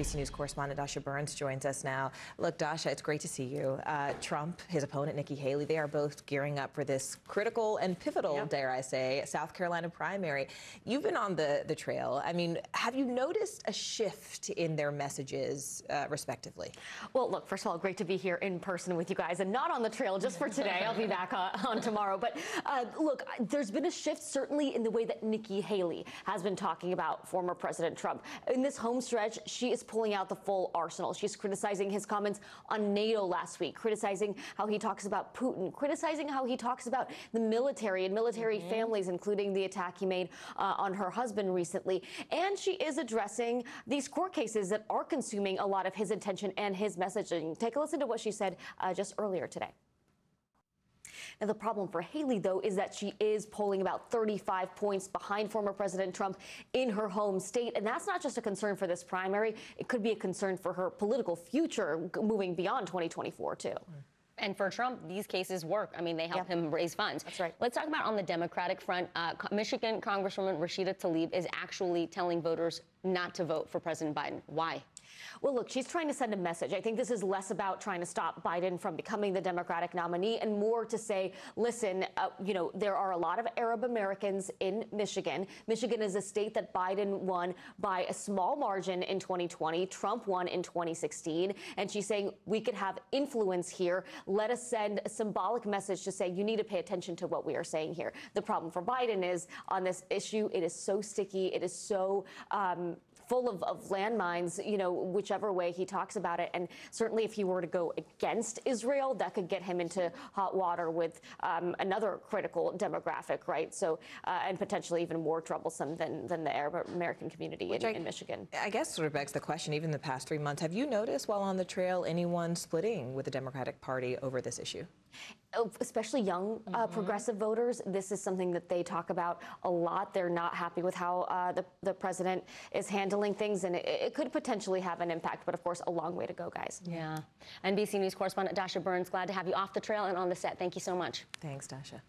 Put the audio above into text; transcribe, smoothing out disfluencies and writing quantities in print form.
NBC News correspondent Dasha Burns joins us now. Look, Dasha, it's great to see you. Trump, his opponent Nikki Haley, they are both gearing up for this critical and pivotal, dare I say, South Carolina primary. You've been on the trail. I mean, have you noticed a shift in their messages, respectively? Well, look, first of all, great to be here in person with you guys and not on the trail just for today. I'll be back on tomorrow. But look, there's been a shift certainly in the way that Nikki Haley has been talking about former President Trump. In this home stretch, she is pulling out the full arsenal. She's criticizing his comments on NATO last week, criticizing how he talks about Putin, criticizing how he talks about the military and military families, including the attack he made on her husband recently. And she is addressing these court cases that are consuming a lot of his attention and his messaging. Take a listen to what she said just earlier today. Now, the problem for Haley, though, is that she is polling about 35 points behind former President Trump in her home state. And that's not just a concern for this primary. It could be a concern for her political future moving beyond 2024, too. And for Trump, these cases work. I mean, they help him raise funds. That's right. Let's talk about on the Democratic front. Michigan Congresswoman Rashida Tlaib is actually telling voters not to vote for President Biden. Why? Well, look, she's trying to send a message. I think this is less about trying to stop Biden from becoming the Democratic nominee and more to say, listen, you know, there are a lot of Arab Americans in Michigan. Michigan is a state that Biden won by a small margin in 2020. Trump won in 2016. And she's saying we could have influence here. Let us send a symbolic message to say you need to pay attention to what we are saying here. The problem for Biden is on this issue, it is so sticky. It is so full of landmines, you know, whichever way he talks about it. And certainly if he were to go against Israel, that could get him into hot water with another critical demographic, right? So, and potentially even more troublesome than the Arab American community in Michigan. I guess sort of begs the question, even the past 3 months, have you noticed while on the trail anyone splitting with the Democratic Party over this issue? Especially young progressive voters. This is something that they talk about a lot. They're not happy with how the president is handling things, and it could potentially have an impact. But of course, a long way to go, guys. Yeah. NBC News correspondent Dasha Burns, glad to have you off the trail and on the set. Thank you so much. Thanks, Dasha.